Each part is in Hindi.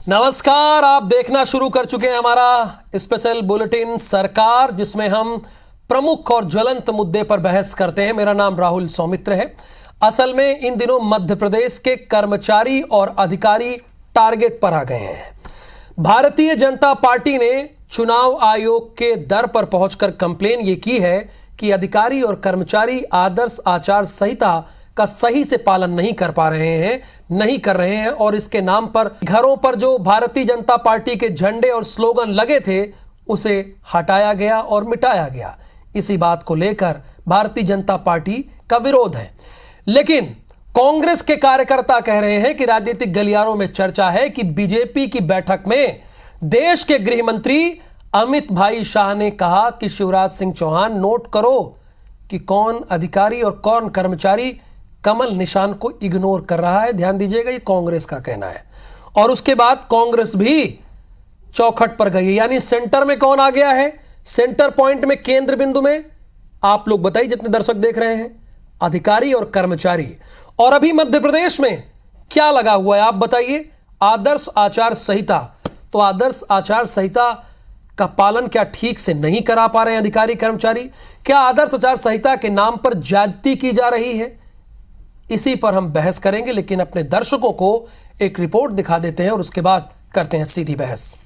नमस्कार, आप देखना शुरू कर चुके हैं हमारा स्पेशल बुलेटिन सरकार, जिसमें हम प्रमुख और ज्वलंत मुद्दे पर बहस करते हैं। मेरा नाम राहुल सौमित्र है। असल में इन दिनों मध्य प्रदेश के कर्मचारी और अधिकारी टारगेट पर आ गए हैं। भारतीय जनता पार्टी ने चुनाव आयोग के दर पर पहुंचकर कंप्लेन ये की है कि अधिकारी और कर्मचारी आदर्श आचार संहिता का सही से पालन नहीं कर रहे हैं और इसके नाम पर घरों पर जो भारतीय जनता पार्टी के झंडे और स्लोगन लगे थे उसे हटाया गया और मिटाया गया। इसी बात को लेकर भारतीय जनता पार्टी का विरोध है। लेकिन कांग्रेस के कार्यकर्ता कह रहे हैं कि राजनीतिक गलियारों में चर्चा है कि बीजेपी की बैठक में देश के गृह मंत्री अमित भाई शाह ने कहा कि शिवराज सिंह चौहान, नोट करो कि कौन अधिकारी और कौन कर्मचारी कमल निशान को इग्नोर कर रहा है। ध्यान दीजिएगा, ये कांग्रेस का कहना है। और उसके बाद कांग्रेस भी चौखट पर गई, यानी सेंटर में कौन आ गया है? सेंटर पॉइंट में, केंद्र बिंदु में आप लोग बताइए, जितने दर्शक देख रहे हैं, अधिकारी और कर्मचारी। और अभी मध्य प्रदेश में क्या लगा हुआ है आप बताइए? आदर्श आचार संहिता। तो आदर्श आचार संहिता का पालन क्या ठीक से नहीं करा पा रहे हैं अधिकारी कर्मचारी? क्या आदर्श आचार संहिता के नाम पर ज्यादती की जा रही है? इसी पर हम बहस करेंगे, लेकिन अपने दर्शकों को एक रिपोर्ट दिखा देते हैं और उसके बाद करते हैं सीधी बहस।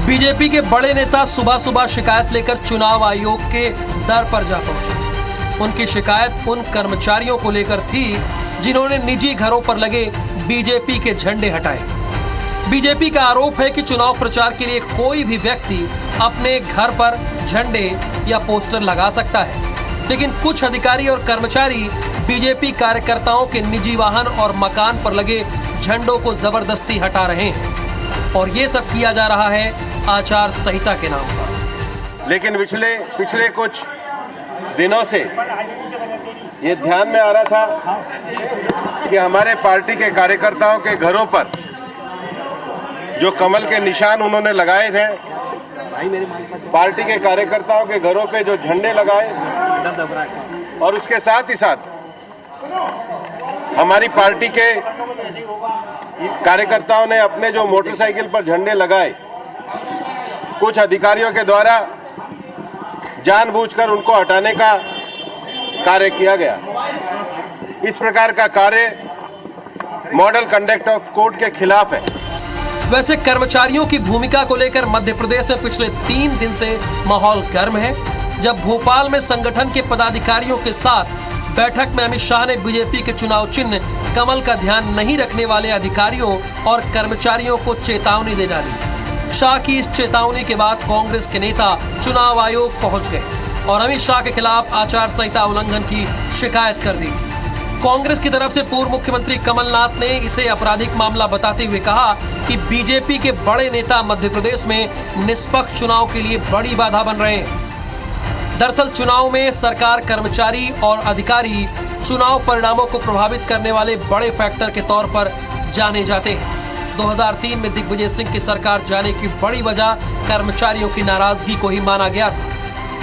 बीजेपी के बड़े नेता सुबह सुबह शिकायत लेकर चुनाव आयोग के दर पर जा पहुंचे। उनकी शिकायत उन कर्मचारियों को लेकर थी जिन्होंने निजी घरों पर लगे बीजेपी के झंडे हटाए। बीजेपी का आरोप है कि चुनाव प्रचार के लिए कोई भी व्यक्ति अपने घर पर झंडे या पोस्टर लगा सकता है, लेकिन कुछ अधिकारी और कर्मचारी बीजेपी कार्यकर्ताओं के निजी वाहन और मकान पर लगे झंडों को जबरदस्ती हटा रहे हैं। और ये सब किया जा रहा है आचार संहिता के नाम पर। लेकिन पिछले कुछ दिनों से ये ध्यान में आ रहा था कि हमारे पार्टी के कार्यकर्ताओं के घरों पर जो कमल के निशान उन्होंने लगाए थे, पार्टी के कार्यकर्ताओं के घरों पे जो झंडे लगाए, और उसके साथ ही साथ हमारी पार्टी के कार्यकर्ताओं ने अपने जो मोटरसाइकिल पर झंडे लगाए, कुछ अधिकारियों के द्वारा जानबूझकर उनको हटाने का कार्य किया गया। इस प्रकार का कार्य मॉडल कंडक्ट ऑफ कोर्ट के खिलाफ है। वैसे कर्मचारियों की भूमिका को लेकर मध्य प्रदेश में पिछले 3 दिन से माहौल गर्म है। जब भोपाल में संगठन के पदाधिकारियों के साथ बैठक में अमित शाह ने बीजेपी के चुनाव चिन्ह कमल का ध्यान नहीं रखने वाले अधिकारियों और कर्मचारियों को चेतावनी दे डाली। शाह की इस चेतावनी के बाद कांग्रेस के नेता चुनाव आयोग पहुंच गए और अमित शाह के खिलाफ आचार संहिता उल्लंघन की शिकायत कर दी थी। कांग्रेस की तरफ से पूर्व मुख्यमंत्री कमलनाथ ने इसे आपराधिक मामला बताते हुए कहा कि बीजेपी के बड़े नेता मध्य प्रदेश में निष्पक्ष चुनाव के लिए बड़ी बाधा बन रहे हैं। दरअसल चुनाव में सरकार, कर्मचारी और अधिकारी चुनाव परिणामों को प्रभावित करने वाले बड़े फैक्टर के तौर पर जाने जाते हैं। 2003 में दिग्विजय सिंह की सरकार जाने की बड़ी वजह कर्मचारियों की नाराजगी को ही माना गया था।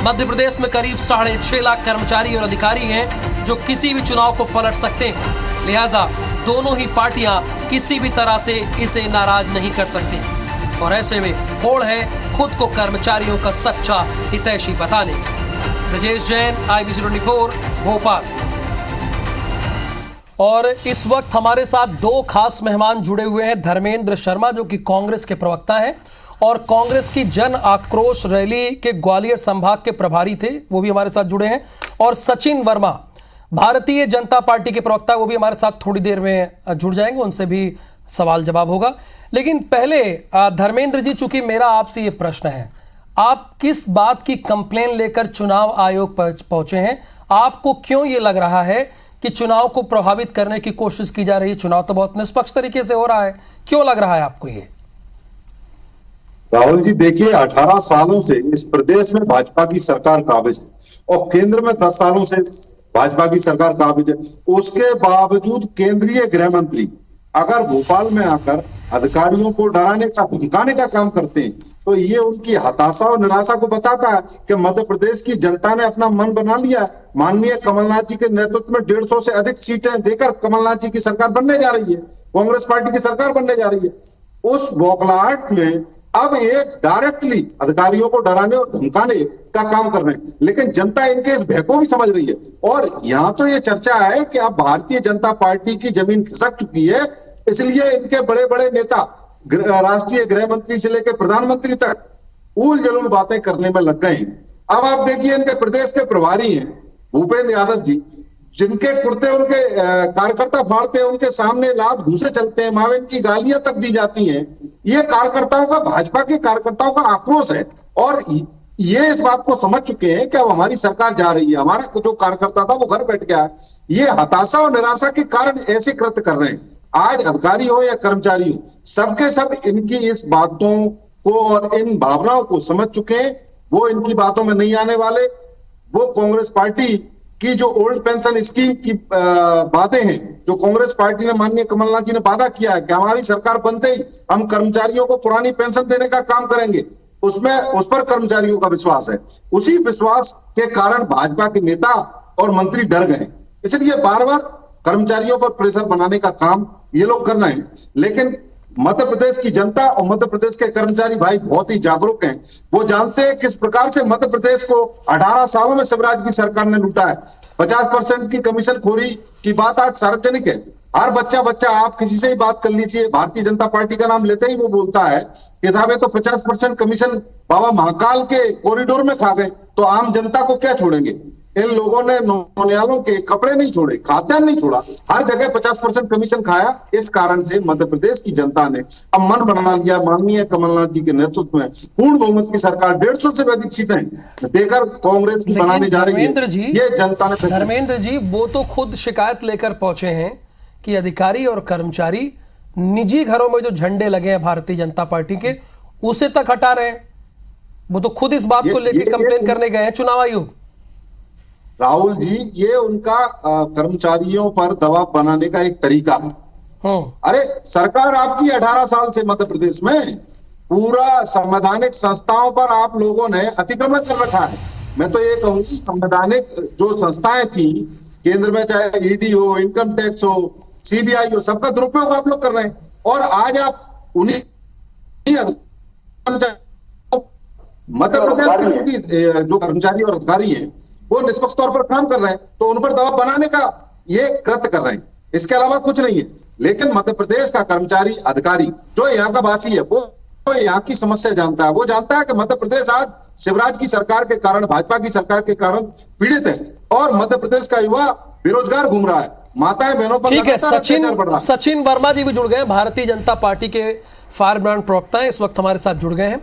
मध्य प्रदेश में करीब 6.5 लाख कर्मचारी और अधिकारी हैं जो किसी भी चुनाव को पलट सकते हैं। लिहाजा दोनों ही पार्टियां किसी भी तरह से इसे नाराज नहीं कर सकती और ऐसे में होड़ है खुद को कर्मचारियों का सच्चा हितैषी बताने की। ब्रजेश जैन, IBC 24, भोपाल। और इस वक्त हमारे साथ 2 खास मेहमान जुड़े हुए हैं। धर्मेंद्र शर्मा, जो कि कांग्रेस के प्रवक्ता हैं और कांग्रेस की जन आक्रोश रैली के ग्वालियर संभाग के प्रभारी थे, वो भी हमारे साथ जुड़े हैं। और सचिन वर्मा, भारतीय जनता पार्टी के प्रवक्ता, वो भी हमारे साथ थोड़ी देर में जुड़ जाएंगे, उनसे भी सवाल जवाब होगा। लेकिन पहले धर्मेंद्र जी, चूंकि मेरा आपसे ये प्रश्न है, आप किस बात की कंप्लेन लेकर चुनाव आयोग पहुंचे हैं? आपको क्यों ये लग रहा है कि चुनाव को प्रभावित करने की कोशिश की जा रही है? चुनाव तो बहुत निष्पक्ष तरीके से हो रहा है, क्यों लग रहा है आपको ये? राहुल जी, देखिए, 18 सालों से इस प्रदेश में भाजपा की सरकार काबिज है और केंद्र में 10 सालों से भाजपा की सरकार काबिज है। उसके बावजूद केंद्रीय गृह मंत्री अगर भोपाल में आकर अधिकारियों को डराने का धमकाने का काम करते हैं तो ये उनकी हताशा और निराशा को बताता है कि मध्य प्रदेश की जनता ने अपना मन बना लिया। माननीय कमलनाथ जी के नेतृत्व में 150 से अधिक सीटें देकर कमलनाथ जी की सरकार बनने जा रही है, कांग्रेस पार्टी की सरकार बनने जा रही है। उस बौखलाहट में अब ये डायरेक्टली अधिकारियों को डराने और धमकाने का काम कर रहे हैं, लेकिन जनता इनके इस भय को भी समझ रही है। और यहाँ तो ये चर्चा है कि अब भारतीय जनता पार्टी की जमीन खिसक चुकी है, इसलिए इनके बड़े बड़े नेता राष्ट्रीय गृह मंत्री से लेकर प्रधानमंत्री तक उल जलूल बातें करने में लग गए हैं। अब आप देखिए इनके प्रदेश के प्रभारी हैं भूपेंद्र यादव जी, जिनके कुर्ते उनके कार्यकर्ता फाड़ते हैं, उनके सामने लात घूसे चलते हैं, वहां इनकी गालियां तक दी जाती हैं। ये कार्यकर्ताओं का, भाजपा के कार्यकर्ताओं का आक्रोश है और ये इस बात को समझ चुके हैं कि अब हमारी सरकार जा रही है, हमारा जो कार्यकर्ता था वो घर बैठ गया है। ये हताशा और निराशा के कारण ऐसे कृत्य कर रहे हैं। आज अधिकारी हो या कर्मचारी हो, सबके सब इनकी इस बातों को और इन भावनाओं को समझ चुके हैं। वो इनकी बातों में नहीं आने वाले। वो कांग्रेस पार्टी की जो ओल्ड पेंशन स्कीम की बातें हैं, जो कांग्रेस पार्टी ने, माननीय कमलनाथ जी ने वादा किया है कि हमारी सरकार बनते ही हम कर्मचारियों को पुरानी पेंशन देने का काम करेंगे, उसमें उस पर कर्मचारियों का विश्वास है। उसी विश्वास के कारण भाजपा के नेता और मंत्री डर गए, इसलिए बार बार कर्मचारियों पर प्रेशर बनाने का काम ये लोग कर रहे हैं। लेकिन मध्य प्रदेश की जनता और मध्य प्रदेश के कर्मचारी भाई बहुत ही जागरूक हैं। वो जानते हैं किस प्रकार से मध्य प्रदेश को 18 सालों में शिवराज की सरकार ने लूटा है। 50% की कमीशन खोरी की बात आज सार्वजनिक है। हर बच्चा आप किसी से ही बात कर लीजिए, भारतीय जनता पार्टी का नाम लेते ही वो बोलता है कि साहब ये तो 50% कमीशन बाबा महाकाल के कॉरिडोर में खा गए, तो आम जनता को क्या छोड़ेंगे। इन लोगों ने नौनियालों के कपड़े नहीं छोड़े, खाद्यान्न नहीं छोड़ा, हर जगह 50% कमीशन खाया। इस कारण से मध्य प्रदेश की जनता ने अब मन बना लिया। माननीय कमलनाथ जी के नेतृत्व में पूर्ण बहुमत की सरकार 150 से भी अधिक सीटें देकर कांग्रेस की बनाने जा रही है। ये जनता ने। धर्मेंद्र जी, वो तो खुद शिकायत लेकर पहुंचे हैं कि अधिकारी और कर्मचारी निजी घरों में जो झंडे लगे हैं भारतीय जनता पार्टी के, उसे तक हटा रहे हैं। वो तो खुद इस बात को लेकर कंप्लेन करने गए हैं चुनाव आयोग। राहुल जी, ये उनका कर्मचारियों पर दबाव बनाने का एक तरीका है। अरे सरकार आपकी 18 साल से मध्य प्रदेश में पूरा संवैधानिक संस्थाओं पर आप लोगों ने अतिक्रमण कर रखा है। मैं तो ये कहूंगी संवैधानिक जो संस्थाएं थी केंद्र में, चाहे ईडी हो, इनकम टैक्स हो, सीबीआई हो, सबका दुरुपयोग आप लोग कर रहे हैं। और आज आप उन्हीं मध्य प्रदेश के जो कर्मचारी और अधिकारी हैं वो निष्पक्ष तौर पर काम कर रहे हैं, तो उन पर दबाव बनाने का ये कृत्य कर रहे हैं। इसके अलावा कुछ नहीं है। लेकिन मध्य प्रदेश का कर्मचारी अधिकारी जो यहाँ का वासी है, वो यहाँ की समस्या जानता है। वो जानता है कि मध्य प्रदेश आज शिवराज की सरकार के कारण, भाजपा की सरकार के कारण पीड़ित है और मध्य प्रदेश का युवा बेरोजगार घूम रहा है, माताएं बहनों पर ठीक है। सचिन वर्मा जी भी जुड़ गए हैं, भारतीय जनता पार्टी के फायर ब्रांड प्रवक्ता हैं, इस वक्त हमारे साथ जुड़ गए हैं।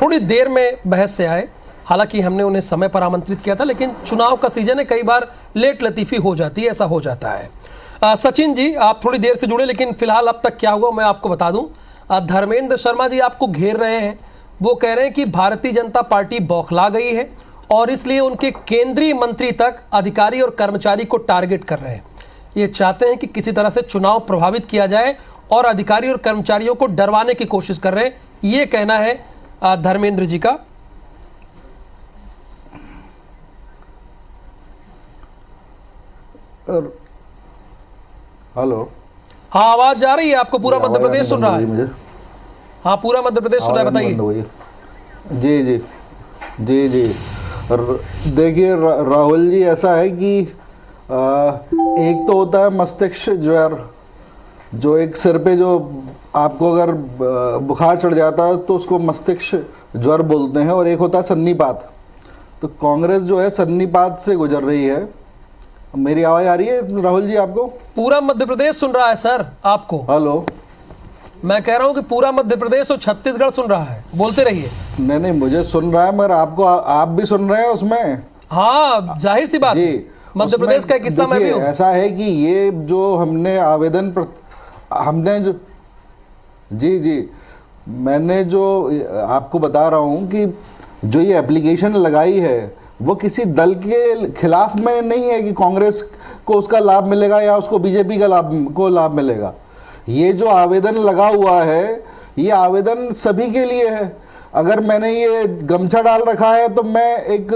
थोड़ी देर में बहस से आए, हालांकि हमने उन्हें समय पर आमंत्रित किया था, लेकिन चुनाव का सीजन है, कई बार लेट लतीफी हो जाती है, ऐसा हो जाता है। सचिन जी, आप थोड़ी देर से जुड़े, लेकिन फिलहाल अब तक क्या हुआ मैं आपको बता दूं। धर्मेंद्र शर्मा जी आपको घेर रहे हैं। वो कह रहे हैं कि भारतीय जनता पार्टी बौखला गई है और इसलिए उनके केंद्रीय मंत्री तक अधिकारी और कर्मचारी को टारगेट कर रहे हैं। ये चाहते हैं कि किसी तरह से चुनाव प्रभावित किया जाए और अधिकारी और कर्मचारियों को डरवाने की कोशिश कर रहे हैं, ये कहना है धर्मेंद्र जी का। हेलो, हाँ आवाज जा रही है आपको? पूरा मध्य प्रदेश सुन रहा है? हाँ पूरा मध्य प्रदेश सुन रहा है, बताइए। जी जी जी जी देखिए राहुल जी, ऐसा है कि एक तो होता है मस्तिष्क ज्वर, जो एक सिर पे जो आपको अगर बुखार चढ़ जाता है तो उसको मस्तिष्क ज्वर बोलते हैं, और एक होता है सन्नीपात। तो कांग्रेस जो है सन्नीपात से गुजर रही है। मेरी आवाज आ रही है राहुल जी आपको? पूरा मध्य प्रदेश सुन रहा है सर आपको। हेलो, मैं कह रहा हूं कि पूरा मध्य प्रदेश और छत्तीसगढ़ सुन रहा है, बोलते रहिए। नहीं, मुझे सुन रहा है, मगर आपको, आप भी सुन रहे हैं उसमें? हाँ, जाहिर सी बात है, मध्य प्रदेश का किस्सा मैं भी हूं। ऐसा है कि ये जो हमने आवेदन हमने जो जी मैंने जो आपको बता रहा हूं कि जो ये एप्लीकेशन लगाई है वो किसी दल के खिलाफ में नहीं है कि कांग्रेस को उसका लाभ मिलेगा या उसको बीजेपी का लाभ मिलेगा। ये जो आवेदन लगा हुआ है, ये आवेदन सभी के लिए है। अगर मैंने ये गमछा डाल रखा है तो मैं एक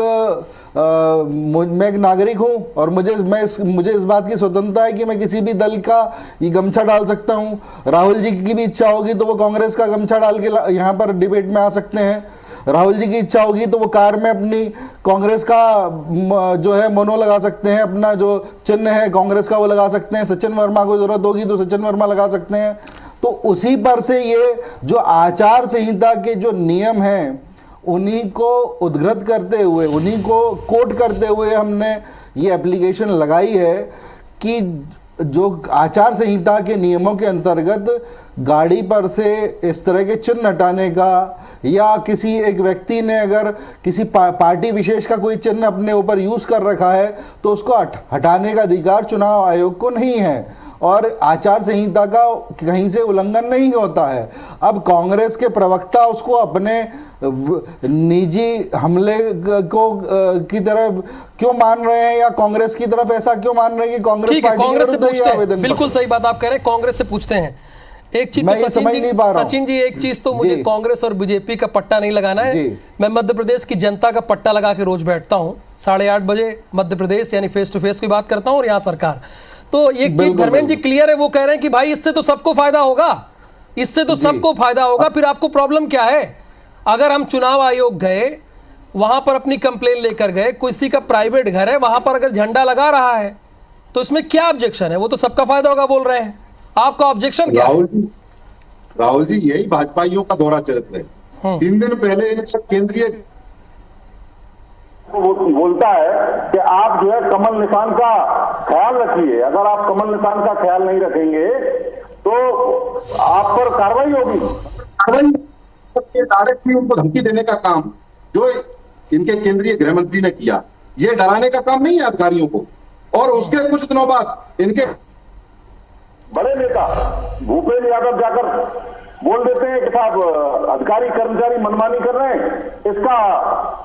नागरिक हूं और मुझे इस बात की स्वतंत्रता है कि मैं किसी भी दल का ये गमछा डाल सकता हूं। राहुल जी की भी इच्छा होगी तो वो कांग्रेस का गमछा डाल के यहाँ पर डिबेट में आ सकते हैं। राहुल जी की इच्छा होगी तो वो कार में अपनी कांग्रेस का जो है मोनो लगा सकते हैं, अपना जो चिन्ह है कांग्रेस का वो लगा सकते हैं। सचिन वर्मा को जरूरत होगी तो सचिन वर्मा लगा सकते हैं। तो उसी पर से ये जो आचार संहिता के जो नियम हैं उन्हीं को उद्धृत करते हुए, उन्हीं को कोट करते हुए हमने ये एप्लीकेशन लगाई है कि जो आचार संहिता के नियमों के अंतर्गत गाड़ी पर से इस तरह के चिन्ह हटाने का, या किसी एक व्यक्ति ने अगर किसी पार्टी विशेष का कोई चिन्ह अपने ऊपर यूज कर रखा है तो उसको हटाने का अधिकार चुनाव आयोग को नहीं है और आचार संहिता का कहीं से उल्लंघन नहीं होता है। अब कांग्रेस के प्रवक्ता उसको अपने निजी हमले को की तरफ क्यों मान रहे हैं, या कांग्रेस की तरफ ऐसा क्यों मान रहे हैं कि कांग्रेस पार्टी कांग्रेस से पूछते हैं। बिल्कुल सही बात आप कह रहे हैं, कांग्रेस से पूछते हैं। एक चीज तो सचिन जी एक चीज तो मुझे कांग्रेस और बीजेपी का पट्टा नहीं लगाना है। मैं मध्य प्रदेश की जनता का पट्टा लगा के रोज बैठता हूँ, 8:30 बजे मध्य प्रदेश यानी फेस टू फेस की बात करता हूँ और यहाँ सरकार। तो ये चीज धर्मेंद्र जी क्लियर है, वो कह रहे हैं कि भाई इससे तो सबको फायदा होगा, इससे तो सबको फायदा होगा। फिर आपको प्रॉब्लम क्या है? अगर हम चुनाव आयोग गए, वहां पर अपनी कंप्लेन लेकर गए, किसी का प्राइवेट घर है, वहां पर अगर झंडा लगा रहा है तो इसमें क्या ऑब्जेक्शन है? वो तो सबका फायदा होगा बोल रहे हैं। आपका ऑब्जेक्शन क्या है? राहुल जी यही भाजपाइयों का दोहरा चरित्र है। 3 दिन पहले इन सब केंद्रीय बोलता है कि आप जो है कमल निशान का ख्याल रखिए, अगर आप कमल निशान का ख्याल नहीं रखेंगे तो आप पर कार्रवाई होगी। डायरेक्टली उनको धमकी देने का काम जो इनके केंद्रीय गृह मंत्री ने किया, ये डराने का काम नहीं है अधिकारियों को। और उसके कुछ दिनों बाद इनके बड़े नेता भूपेंद्र यादव जाकर बोल देते हैं कि साहब अधिकारी कर्मचारी मनमानी कर रहे हैं, इसका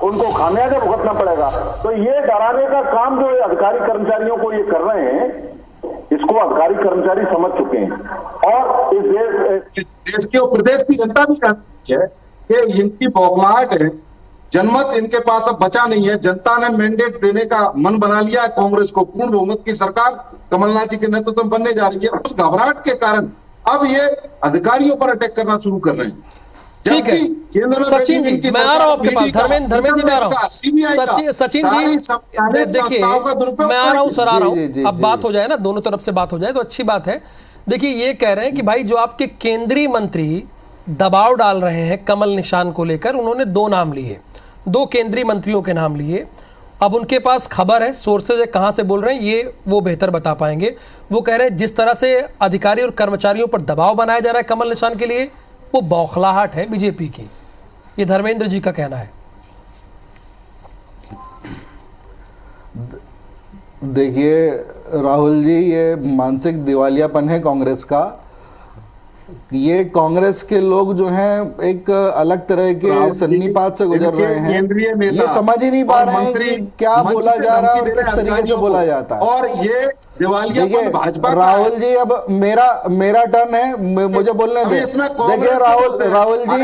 उनको खामियाजा भुगतना पड़ेगा। तो ये डराने का काम जो अधिकारी कर्मचारियों को ये कर रहे हैं, इसको अधिकारी कर्मचारी समझ चुके हैं। और इस देश के और प्रदेश की जनता भी जानती है कि इनकी बौखलाहट है, जनमत इनके पास अब बचा नहीं है। जनता ने मैंडेट देने का मन बना लिया है कांग्रेस को। पूर्ण बहुमत की सरकार कमलनाथ जी के नेतृत्व में बनने जा रही है। उस घबराहट के कारण अब ये अधिकारियों पर अटैक करना शुरू कर रहे हैं। ठीक है सचिन जी, मैं आ रहा हूं आपके पास। धर्मेंद्र जी मैं आ रहा हूं। सचिन जी देखिए, मैं आ रहा हूं सर, आ रहा हूं। अब बात हो जाए ना, दोनों तरफ से बात हो जाए तो अच्छी बात है। देखिए ये कह रहे हैं कि भाई जो आपके केंद्रीय मंत्री दबाव डाल रहे हैं कमल निशान को लेकर, उन्होंने 2 नाम लिए, 2 केंद्रीय मंत्रियों के नाम लिए। अब उनके पास खबर है, सोर्सेज है, कहां से बोल रहे हैं ये वो बेहतर बता पाएंगे। वो कह रहे हैं जिस तरह से अधिकारी और कर्मचारियों पर दबाव बनाया जा रहा है कमल निशान के लिए, वो बौखलाहट है बीजेपी की। ये धर्मेंद्र जी का कहना है। देखिए राहुल जी, ये मानसिक दिवालियापन है कांग्रेस का। ये कांग्रेस के लोग जो हैं एक अलग तरह के सन्नीपात से गुजर रहे हैं। ये समझ ही नहीं पा रहे हैं कि क्या बोला जा रहा है और किस तरीके से बोला जाता है। और ये दिवालियापन भाजपा का राहुल जी, अब मेरा टर्न है, मुझे बोलने दे। देखिए राहुल जी,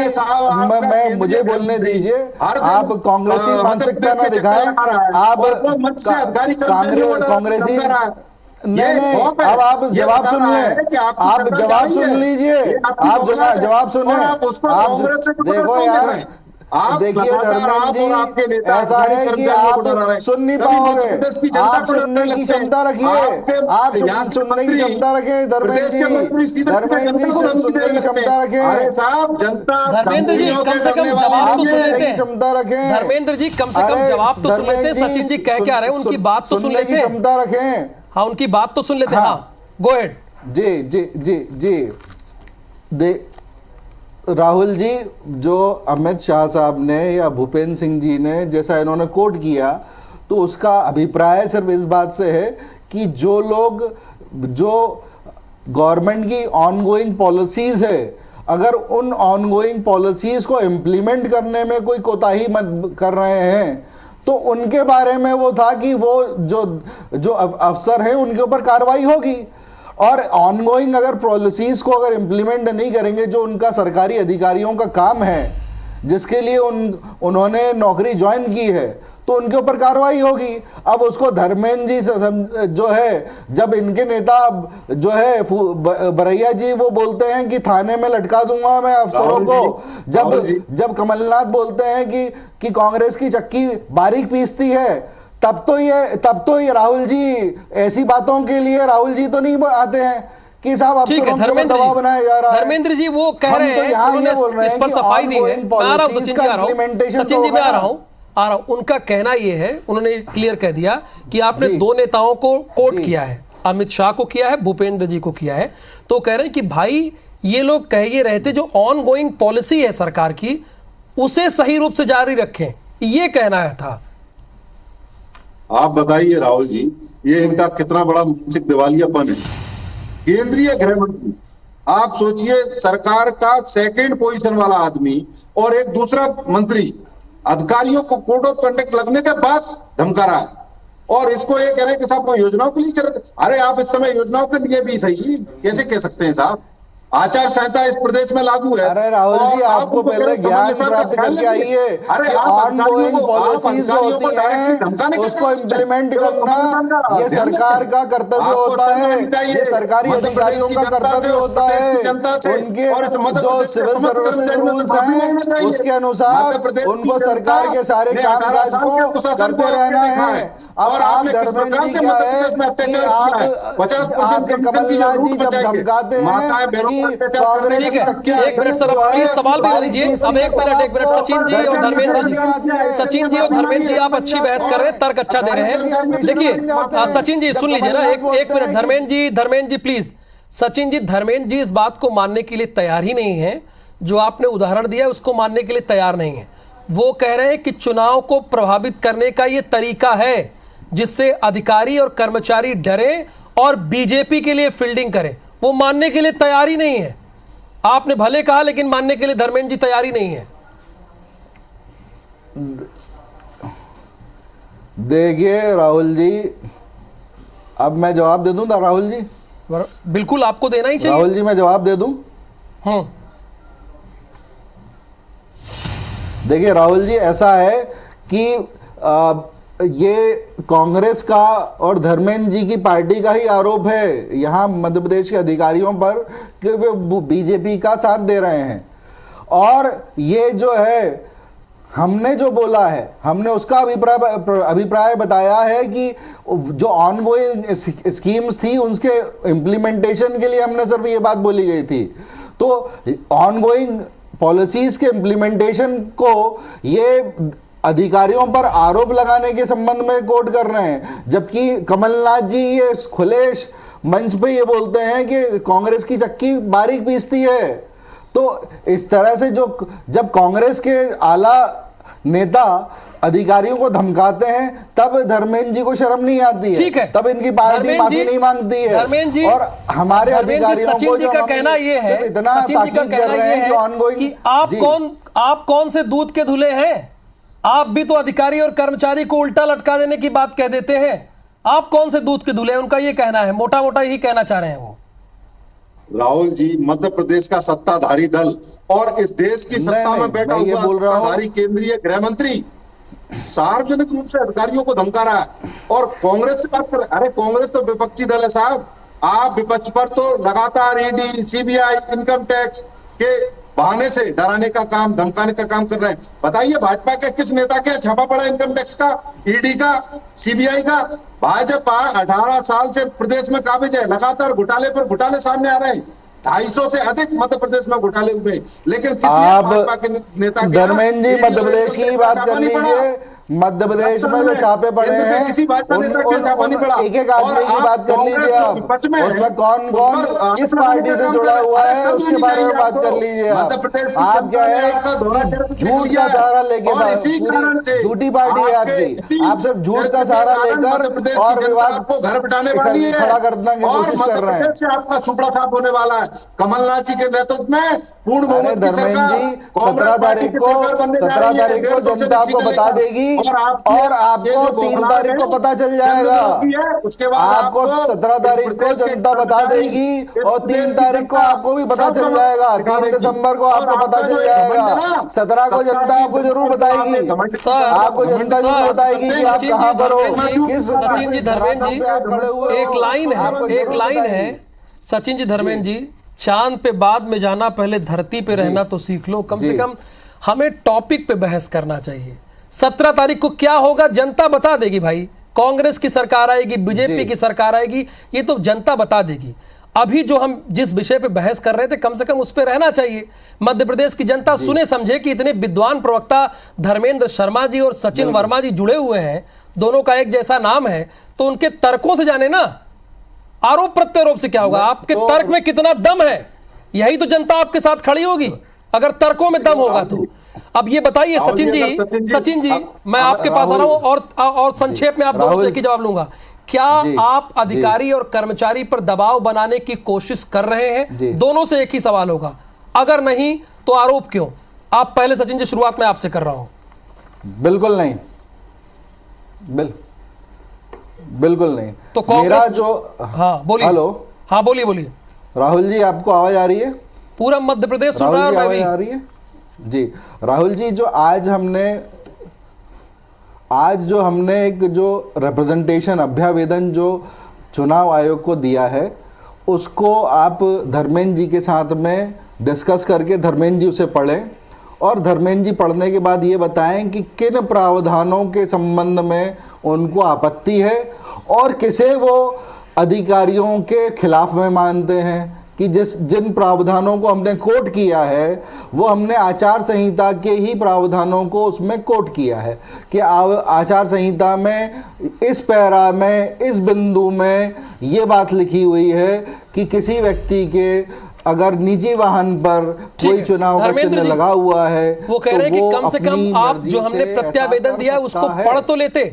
मैं मुझे बोलने दीजिए। आप कांग्रेसी मानसिकता ना दिखाएं। आप कांग्रेसी नहीं, अब आप जवाब सुन लें। आप जवाब सुन लीजिए। आप जवाब सुने। आप देखो यार, देखिए धर्मेंद्र जी, ऐसा है कि आप सुन नहीं पाओगे। आप सुनने की क्षमता रखिए। आप सुनने की क्षमता रखें धर्मेंद्र जी। धर्मेंद्र जी सुनने की क्षमता रखें। धर्मेंद्र जी कम से कम जवाब तो सुन लेते हैं। क्षमता रखें धर्मेंद्र जी, कम से कम जवाब तो सुन लेते हैं। सचिन जी कह क्या रहे हैं, उनकी बात तो सुन लेते हैं। क्षमता रखें। हाँ, उनकी बात तो सुन लेते हैं। हाँ, गो अहेड। जी जी जी जी राहुल जी, जो अमित शाह साहब ने या भूपेंद्र सिंह जी ने जैसा इन्होंने कोट किया, तो उसका अभिप्राय सिर्फ इस बात से है कि जो लोग जो गवर्नमेंट की ऑनगोइंग पॉलिसीज है, अगर उन ऑनगोइंग पॉलिसीज को इम्प्लीमेंट करने में कोई कोताही मत कर रहे हैं तो उनके बारे में वो था कि वो जो अफसर हैं उनके ऊपर कार्रवाई होगी। और ऑनगोइंग अगर पॉलिसीज को अगर इम्प्लीमेंट नहीं करेंगे, जो उनका सरकारी अधिकारियों का काम है, जिसके लिए उन्होंने नौकरी ज्वाइन की है, तो उनके ऊपर कार्रवाई होगी। अब उसको धर्मेंद्र जी जो है, जब इनके नेता जो है बरैया जी वो बोलते हैं कि थाने में लटका दूंगा मैं अफसरों को, जब कमलनाथ बोलते हैं कि कांग्रेस की चक्की बारीक पीसती है, तब तो ये राहुल जी ऐसी बातों के लिए राहुल जी तो नहीं आते हैं कि साहब ठीक है। दबाव बनाया जा रहा है। धर्मेंद्र जी वो कह रहे हैं, उन्होंने इस पर सफाई दी है। मैं आ रहा हूं सचिन जी, आ रहा हूं सचिन जी, मैं आ रहा हूं। उनका कहना यह है, उन्होंने क्लियर कह दिया कि आपने दो नेताओं को कोट किया है, अमित शाह को किया है, भूपेंद्र जी को किया है। तो कह रहे हैं कि भाई ये लोग कह ये रहे थे जो ऑन गोइंग पॉलिसी है सरकार की, उसे सही रूप से जारी रखें, ये कहना था। आप बताइए राहुल जी, ये इनका कितना बड़ा मानसिक दिवालियापन है। केंद्रीय गृह मंत्री, आप सोचिए, सरकार का सेकंड पोजीशन वाला आदमी और एक दूसरा मंत्री अधिकारियों को कोड ऑफ कंडक्ट लगने के बाद धमका रहा है, और इसको ये कह रहे हैं कि साहब योजनाओं के लिए कर। अरे आप इस समय योजनाओं के लिए भी सही कैसे कह सकते हैं साहब? आचार संहिता इस प्रदेश में लागू है। अरे राहुल जी, आपको पहले ज्ञान प्राप्त करके आइए। अरे ऑनगोइंग पॉलिसीज होती हैं, उसको इम्प्लीमेंट करना ये सरकार का कर्तव्य होता है, ये सरकारी अधिकारियों का कर्तव्य होता है। उनके जो सिविल सर्विसेज रूल्स हैं उसके अनुसार उनको सरकार के सारे कामकाज को करते रहना है। अब आप धर्मेंद्र जी क्या है कि आपके कमलनाथ जी जब धमकाते हैं, ठीक है, एक मिनट सर, प्लीज सवाल भी लीजिए। अब एक मिनट सचिन जी और धर्मेंद्र जी, आप अच्छी बहस कर रहे हैं, तर्क अच्छा दे रहे हैं। देखिए सचिन जी सुन लीजिए ना, एक मिनट। धर्मेंद्र जी प्लीज। सचिन जी, धर्मेंद्र जी इस बात को मानने के लिए तैयार ही नहीं है, जो आपने उदाहरण दिया उसको मानने के लिए तैयार नहीं है। वो कह रहे हैं कि चुनाव को प्रभावित करने का ये तरीका है जिससे अधिकारी और कर्मचारी डरे और बीजेपी के लिए फील्डिंग करें। वो मानने के लिए तैयार ही नहीं है। आपने भले कहा, लेकिन मानने के लिए धर्मेंद्र जी तैयार ही नहीं है। देखिए राहुल जी, अब मैं जवाब दे दूं ना राहुल जी? बिल्कुल, आपको देना ही चाहिए। राहुल जी मैं जवाब दे दूं? देखिए राहुल जी, ऐसा है कि ये कांग्रेस का और धर्मेंद्र जी की पार्टी का ही आरोप है यहाँ मध्य प्रदेश के अधिकारियों पर कि वे बीजेपी का साथ दे रहे हैं। और ये जो है, हमने जो बोला है, हमने उसका अभिप्राय बताया है कि जो ऑनगोइंग स्कीम्स थी उसके इम्प्लीमेंटेशन के लिए हमने सिर्फ ये बात बोली गई थी। तो ऑनगोइंग पॉलिसीज के इम्प्लीमेंटेशन को ये अधिकारियों पर आरोप लगाने के संबंध में कोट कर रहे हैं, जबकि कमलनाथ जी ये खुले मंच पे ये बोलते हैं कि कांग्रेस की चक्की बारीक पीसती है। तो इस तरह से जब कांग्रेस के आला नेता अधिकारियों को धमकाते हैं, तब धर्मेंद्र जी को शर्म नहीं आती है, तब इनकी पार्टी माफी नहीं मांगती है। और हमारे अधिकारियों को जो कहना ये है, इतना ताकीद कर रहे हैं कि ऑनगोइंग, आप कौन से दूध के धुले हैं? आप भी तो अधिकारी और कर्मचारी को उल्टा लटका देने की बात कह देते हैं। आप कौन से दूध के धुले हैं? उनका ये कहना है, मोटा मोटा यही कहना चाह रहे हैं वो। राहुल जी, मध्य प्रदेश का सत्ताधारी दल और इस देश की सत्ता में बैठा हुआ सत्ताधारी केंद्रीय गृह मंत्री सार्वजनिक रूप से अधिकारियों को धमका रहा है और कांग्रेस से बात कर। अरे कांग्रेस तो विपक्षी दल है साहब। आप विपक्ष पर तो लगातार ईडी, सीबीआई, इनकम टैक्स के बहाने से डराने का काम, धमकाने का काम कर रहे हैं। बताइए भाजपा के किस नेता के छापा पड़ा इनकम टैक्स का, ईडी का, सीबीआई का? भाजपा 18 साल से प्रदेश में काबिज है, लगातार घोटाले पर घोटाले सामने आ रहे हैं। 250 से अधिक मध्य प्रदेश में घोटाले हुए, लेकिन किसी भाजपा के नेता के धर्मेंद्र जी मध्य प्रदेश की बात कर लीजिए। मध्य प्रदेश में जो छापे पड़े हैं, किसी भाजपा नेता के छापा नहीं पड़ा। एक आदमी की बात कर लीजिए आप, उसमें कौन कौन किस पार्टी से जुड़ा हुआ है उसके बारे में बात कर लीजिए आप। आप क्या है, झूठ का सहारा लेके, झूठी पार्टी है आपकी, आप सिर्फ झूठ का सहारा लेकर और विवाद को घर बिठाने वाली है, खड़ा करने की कोशिश कर रहे हैं। आपका सुपड़ा साफ होने वाला है कमलनाथ जी के नेतृत्व में। पूर्ण बहुमत की सरकार, 17 तारीख को जनता आपको बता देगी और आपको 3 तारीख को पता चल जाएगा। उसके बाद आपको 17 तारीख को जनता बता देगी और 3 तारीख को आपको भी पता चल जाएगा। 3 दिसंबर को आपको पता चल जाएगा। 17 को जनता आपको जरूर बताएगी। आपको जनता जरूर बताएगी कि आप कहां पर हो। सचिन जी धर्मेंद्र जी, एक लाइन है सचिन जी धर्मेंद्र जी, चांद पे बाद में जाना, पहले धरती पे रहना तो सीख लो। कम से कम हमें टॉपिक पे बहस करना चाहिए। 17 तारीख को क्या होगा जनता बता देगी भाई। कांग्रेस की सरकार आएगी, बीजेपी की सरकार आएगी, ये तो जनता बता देगी। अभी जो हम जिस विषय पे बहस कर रहे थे, कम से कम उस पे रहना चाहिए। मध्य प्रदेश की जनता सुने समझे कि इतने विद्वान प्रवक्ता धर्मेंद्र शर्मा जी और सचिन वर्मा जी जुड़े हुए हैं, दोनों का एक जैसा नाम है, तो उनके तर्कों से जाने ना। आरोप प्रत्यारोप से क्या होगा? आपके तर्क में कितना दम है, यही तो जनता आपके साथ खड़ी होगी, अगर तर्कों में दम होगा तो। अब ये बताइए सचिन जी, मैं आपके पास आ रहा हूं और संक्षेप में आप दोनों से एक ही जवाब लूंगा। क्या आप अधिकारी और कर्मचारी पर दबाव बनाने की कोशिश कर रहे हैं? दोनों से एक ही सवाल होगा, अगर नहीं तो आरोप क्यों? आप पहले सचिन जी, शुरुआत में आपसे कर रहा हूं। बिल्कुल नहीं, बिल्कुल नहीं। तो मेरा जो हाँ बोलिए। हेलो, हाँ बोलिए राहुल जी, आपको आवाज आ रही है? पूरा मध्य प्रदेश सुन रहा है। आवाज आ रही है जी। राहुल जी, जो आज हमने एक जो रिप्रेजेंटेशन अभ्यावेदन जो चुनाव आयोग को दिया है, उसको आप धर्मेंद्र जी के साथ में डिस्कस करके धर्मेंद्र जी उसे पढ़ें और धर्मेंद्र जी पढ़ने के बाद ये बताएं कि किन प्रावधानों के संबंध में उनको आपत्ति है और किसे वो अधिकारियों के खिलाफ में मानते हैं। कि जिन प्रावधानों को हमने कोट किया है वो हमने आचार संहिता के ही प्रावधानों को उसमें कोट किया है कि आचार संहिता में इस पैरा में इस बिंदु में ये बात लिखी हुई है कि किसी व्यक्ति के अगर निजी वाहन पर कोई चुनाव का चिन्ह लगा हुआ है, वो कह रहे हैं कि कम से कम आप जो हमने प्रत्यावेदन दिया उसको पढ़ तो लेते।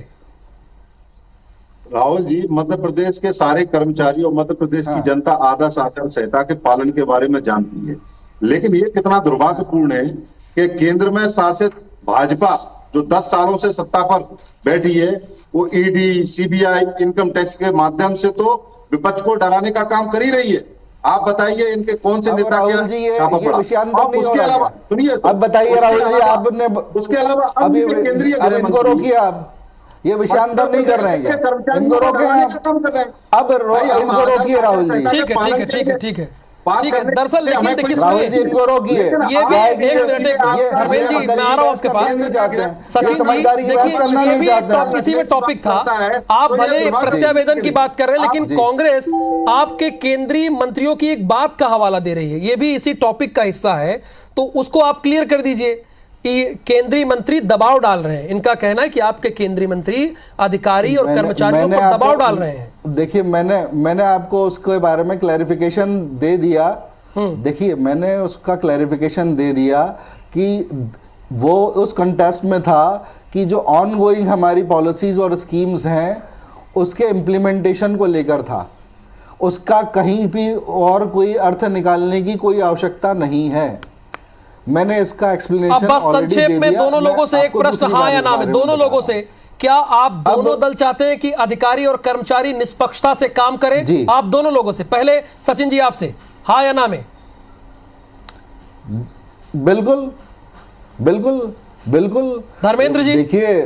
राहुल जी, मध्य प्रदेश के सारे कर्मचारी और मध्य प्रदेश की जनता आदर्श आचार संहिता के पालन के बारे में जानती है, लेकिन ये कितना दुर्भाग्यपूर्ण है कि केंद्र में शासित भाजपा जो 10 सालों से सत्ता पर बैठी है, वो ईडी, सीबीआई, इनकम टैक्स के माध्यम से तो विपक्ष को डराने का काम कर ही रही है। आप बताइए इनके कौन से नेता के छापा पड़ा? उसके अलावा सुनिए, अब बताइए राहुल जी, आपने उसके अलावा अभी केंद्रीय इनको रोकिए। आप ये विषयांतर नहीं कर रहे हैं, इनको रोके हैं। अब इनको रोकिए राहुल जी। ठीक है। दरअसल देखिए राहुल जी, इनको रोकिए। धर्मेंद्र जी, मैं आ रहा हूं आपके पास। सचिन जी, देखिए इसी में टॉपिक था। आप भले प्रत्यावेदन की बात कर रहे हैं, लेकिन कांग्रेस आपके केंद्रीय मंत्रियों की एक बात का हवाला दे रही है, ये भी इसी टॉपिक का हिस्सा है, तो उसको आप क्लियर कर दीजिए। केंद्रीय मंत्री दबाव डाल रहे हैं, इनका कहना है कि आपके केंद्रीय मंत्री अधिकारी और कर्मचारियों पर दबाव डाल रहे हैं। देखिए, मैंने आपको उसके बारे में क्लैरिफिकेशन दे दिया। देखिए, मैंने उसका क्लैरिफिकेशन दे दिया कि वो उस कंटेस्ट में था कि जो ऑन गोइंग हमारी पॉलिसीज और स्कीम्स हैं उसके इम्प्लीमेंटेशन को लेकर था। उसका कहीं भी और कोई अर्थ निकालने की कोई आवश्यकता नहीं है। मैंने इसका एक्सप्लेनेशन अब बस संक्षेप में दोनों लोगों से एक प्रश्न, हाँ या ना में, दोनों लोगों से, क्या आप दोनों दल चाहते हैं कि अधिकारी और कर्मचारी निष्पक्षता से काम करें? आप दोनों लोगों से, पहले सचिन जी आपसे, हाँ या ना में? बिल्कुल बिल्कुल बिल्कुल। धर्मेंद्र जी, देखिए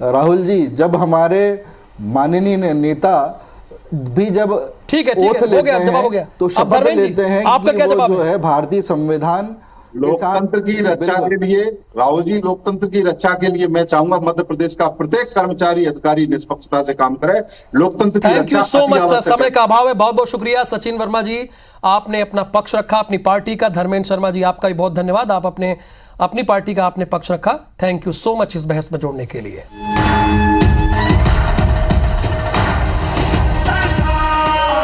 राहुल जी, जब हमारे माननीय नेता भी जब ठीक है हो गया, जवाब हो गया, तो शपथ लेते हैं आपका क्या जवाब जो है भारतीय संविधान लोकतंत्र की रक्षा के लिए, राहुल जी, लोकतंत्र की रक्षा के लिए मैं चाहूंगा मध्य प्रदेश का प्रत्येक कर्मचारी अधिकारी निष्पक्षता से काम करे। लोकतंत्र की रक्षा सो मच। समय का अभाव है, बहुत बहुत शुक्रिया सचिन वर्मा जी, आपने अपना पक्ष रखा अपनी पार्टी का। धर्मेंद्र शर्मा जी, आपका भी बहुत धन्यवाद, आप अपनी पार्टी का आपने पक्ष रखा। थैंक यू सो मच इस बहस में जोड़ने के लिए।